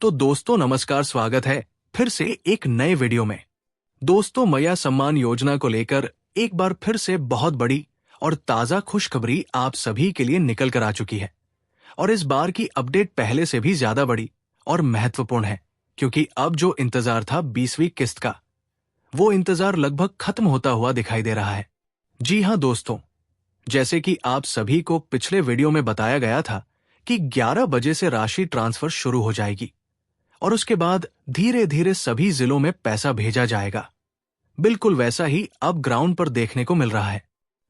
तो दोस्तों नमस्कार, स्वागत है फिर से एक नए वीडियो में। दोस्तों, मैया सम्मान योजना को लेकर एक बार फिर से बहुत बड़ी और ताजा खुशखबरी आप सभी के लिए निकल कर आ चुकी है। और इस बार की अपडेट पहले से भी ज्यादा बड़ी और महत्वपूर्ण है, क्योंकि अब जो इंतजार था 20वीं किस्त का, वो इंतजार लगभग खत्म होता हुआ दिखाई दे रहा है। जी हाँ दोस्तों, जैसे कि आप सभी को पिछले वीडियो में बताया गया था कि 11 बजे से राशि ट्रांसफर शुरू हो जाएगी और उसके बाद धीरे धीरे सभी जिलों में पैसा भेजा जाएगा। बिल्कुल वैसा ही अब ग्राउंड पर देखने को मिल रहा है।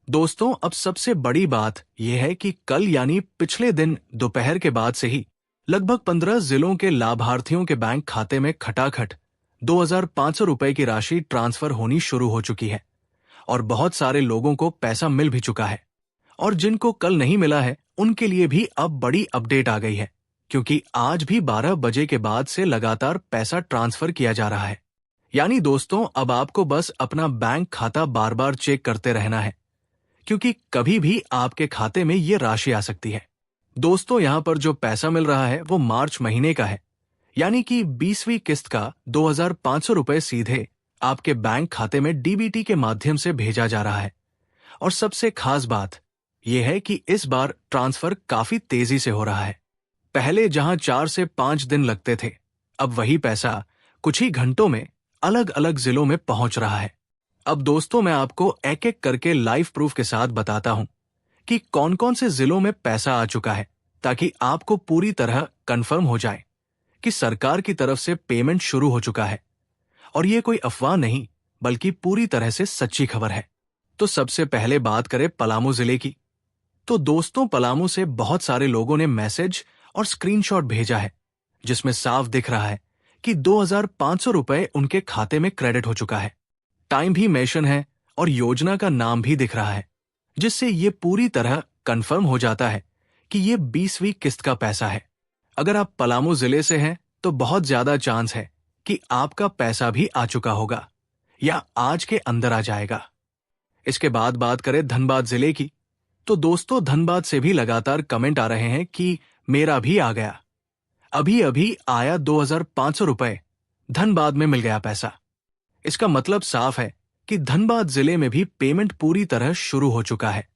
दोस्तों, अब सबसे बड़ी बात यह है कि कल यानी पिछले दिन दोपहर के बाद से ही लगभग 15 जिलों के लाभार्थियों के बैंक खाते में खटाखट 2,500 रुपए की राशि ट्रांसफर होनी शुरू हो चुकी है और बहुत सारे लोगों को पैसा मिल भी चुका है। और जिनको कल नहीं मिला है उनके लिए भी अब बड़ी अपडेट आ गई है, क्योंकि आज भी 12 बजे के बाद से लगातार पैसा ट्रांसफर किया जा रहा है। यानी दोस्तों, अब आपको बस अपना बैंक खाता बार बार चेक करते रहना है, क्योंकि कभी भी आपके खाते में ये राशि आ सकती है। दोस्तों, यहाँ पर जो पैसा मिल रहा है वो मार्च महीने का है, यानी कि 20वीं किस्त का 2,500 रुपए सीधे आपके बैंक खाते में डीबीटी के माध्यम से भेजा जा रहा है। और सबसे खास बात यह है कि इस बार ट्रांसफर काफी तेजी से हो रहा है। पहले जहां 4 से 5 दिन लगते थे, अब वही पैसा कुछ ही घंटों में अलग अलग जिलों में पहुंच रहा है। अब दोस्तों, मैं आपको एक एक करके लाइव प्रूफ के साथ बताता हूं कि कौन कौन से जिलों में पैसा आ चुका है, ताकि आपको पूरी तरह कंफर्म हो जाए कि सरकार की तरफ से पेमेंट शुरू हो चुका है। और ये कोई अफवाह नहीं, बल्कि पूरी तरह से सच्ची खबर है। तो सबसे पहले बात करें पलामू जिले की। तो दोस्तों, पलामू से बहुत सारे लोगों ने मैसेज और स्क्रीनशॉट भेजा है, जिसमें साफ दिख रहा है कि 2,500 रुपए उनके खाते में क्रेडिट हो चुका है। टाइम भी मेंशन है और योजना का नाम भी दिख रहा है, जिससे ये पूरी तरह कंफर्म हो जाता है कि ये 20वीं किस्त का पैसा है। अगर आप पलामू जिले से हैं तो बहुत ज्यादा चांस है कि आपका पैसा भी आ चुका होगा या आज के अंदर आ जाएगा। इसके बाद बात करें धनबाद जिले की। तो दोस्तों, धनबाद से भी लगातार कमेंट आ रहे हैं कि मेरा भी आ गया, अभी अभी आया 2,500 रुपए, धनबाद में मिल गया पैसा। इसका मतलब साफ है कि धनबाद जिले में भी पेमेंट पूरी तरह शुरू हो चुका है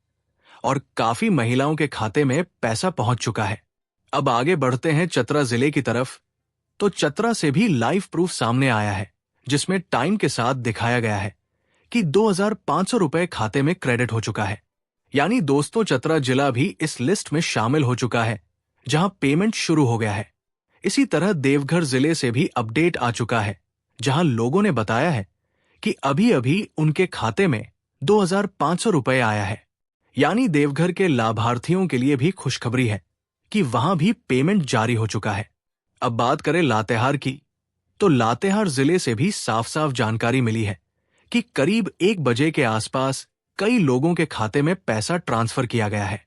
और काफी महिलाओं के खाते में पैसा पहुंच चुका है। अब आगे बढ़ते हैं चतरा जिले की तरफ। तो चतरा से भी लाइव प्रूफ सामने आया है, जिसमें टाइम के साथ दिखाया गया है कि 2,500 रुपए खाते में क्रेडिट हो चुका है। यानी दोस्तों, चतरा जिला भी इस लिस्ट में शामिल हो चुका है जहां पेमेंट शुरू हो गया है। इसी तरह देवघर जिले से भी अपडेट आ चुका है, जहां लोगों ने बताया है कि अभी अभी उनके खाते में 2,500 रुपए आया है। यानी देवघर के लाभार्थियों के लिए भी खुशखबरी है कि वहां भी पेमेंट जारी हो चुका है। अब बात करें लातेहार की। तो लातेहार जिले से भी साफ साफ जानकारी मिली है कि करीब 1 बजे के आसपास कई लोगों के खाते में पैसा ट्रांसफर किया गया है।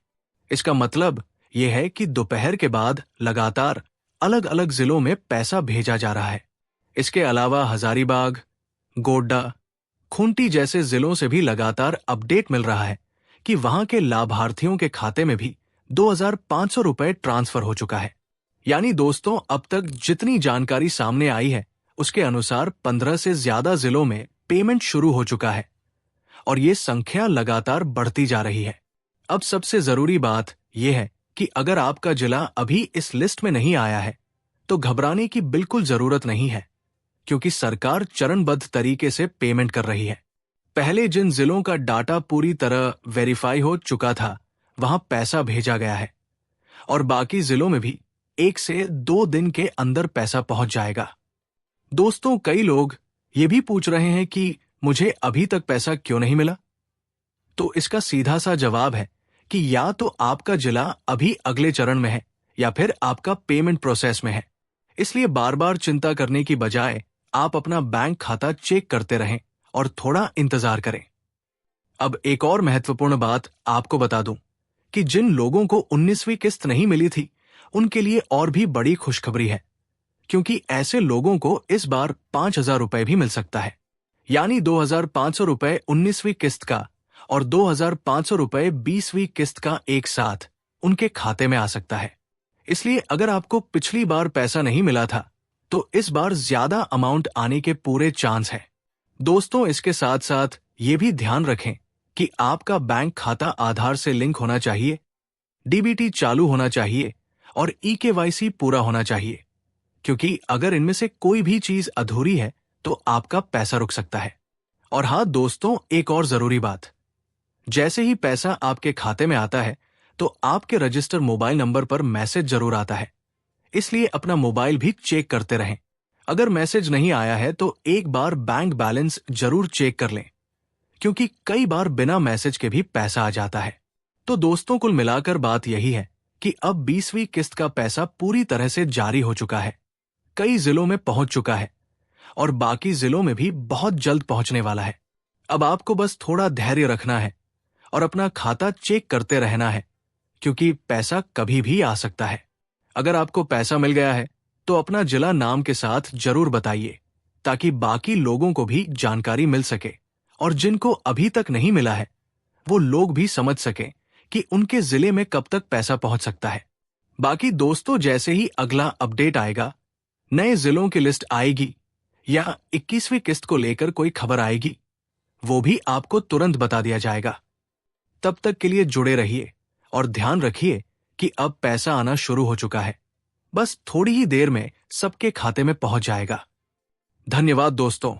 इसका मतलब यह है कि दोपहर के बाद लगातार अलग अलग जिलों में पैसा भेजा जा रहा है। इसके अलावा हजारीबाग, गोड्डा, खूंटी जैसे जिलों से भी लगातार अपडेट मिल रहा है कि वहां के लाभार्थियों के खाते में भी 2,500 रुपए ट्रांसफर हो चुका है। यानी दोस्तों, अब तक जितनी जानकारी सामने आई है उसके अनुसार 15 से ज्यादा जिलों में पेमेंट शुरू हो चुका है और ये संख्या लगातार बढ़ती जा रही है। अब सबसे जरूरी बात यह है कि अगर आपका जिला अभी इस लिस्ट में नहीं आया है तो घबराने की बिल्कुल जरूरत नहीं है, क्योंकि सरकार चरणबद्ध तरीके से पेमेंट कर रही है। पहले जिन जिलों का डाटा पूरी तरह वेरीफाई हो चुका था वहां पैसा भेजा गया है और बाकी जिलों में भी 1 से 2 दिन के अंदर पैसा पहुंच जाएगा। दोस्तों, कई लोग ये भी पूछ रहे हैं कि मुझे अभी तक पैसा क्यों नहीं मिला। तो इसका सीधा सा जवाब है कि या तो आपका जिला अभी अगले चरण में है या फिर आपका पेमेंट प्रोसेस में है। इसलिए बार बार चिंता करने की बजाय आप अपना बैंक खाता चेक करते रहें और थोड़ा इंतजार करें। अब एक और महत्वपूर्ण बात आपको बता दूं कि जिन लोगों को 19वीं किस्त नहीं मिली थी उनके लिए और भी बड़ी खुशखबरी है, क्योंकि ऐसे लोगों को इस बार 5,000 रुपए भी मिल सकता है। यानी 2,500 रुपए 19वीं किस्त का और 2,500 रुपए 20वीं किस्त का एक साथ उनके खाते में आ सकता है। इसलिए अगर आपको पिछली बार पैसा नहीं मिला था तो इस बार ज्यादा अमाउंट आने के पूरे चांस हैं। दोस्तों, इसके साथ साथ ये भी ध्यान रखें कि आपका बैंक खाता आधार से लिंक होना चाहिए, डीबीटी चालू होना चाहिए और ईकेवाईसी पूरा होना चाहिए, क्योंकि अगर इनमें से कोई भी चीज अधूरी है तो आपका पैसा रुक सकता है। और हाँ दोस्तों, एक और जरूरी बात, जैसे ही पैसा आपके खाते में आता है तो आपके रजिस्टर मोबाइल नंबर पर मैसेज जरूर आता है, इसलिए अपना मोबाइल भी चेक करते रहें। अगर मैसेज नहीं आया है तो एक बार बैंक बैलेंस जरूर चेक कर लें, क्योंकि कई बार बिना मैसेज के भी पैसा आ जाता है। तो दोस्तों, कुल मिलाकर बात यही है कि अब 20वीं किस्त का पैसा पूरी तरह से जारी हो चुका है, कई जिलों में पहुंच चुका है और बाकी जिलों में भी बहुत जल्द पहुंचने वाला है। अब आपको बस थोड़ा धैर्य रखना है और अपना खाता चेक करते रहना है, क्योंकि पैसा कभी भी आ सकता है। अगर आपको पैसा मिल गया है तो अपना जिला नाम के साथ जरूर बताइए, ताकि बाकी लोगों को भी जानकारी मिल सके और जिनको अभी तक नहीं मिला है वो लोग भी समझ सकें कि उनके जिले में कब तक पैसा पहुंच सकता है। बाकी दोस्तों, जैसे ही अगला अपडेट आएगा, नए जिलों की लिस्ट आएगी या 21वीं किस्त को लेकर कोई खबर आएगी, वो भी आपको तुरंत बता दिया जाएगा। तब तक के लिए जुड़े रहिए और ध्यान रखिए कि अब पैसा आना शुरू हो चुका है, बस थोड़ी ही देर में सबके खाते में पहुंच जाएगा। धन्यवाद दोस्तों।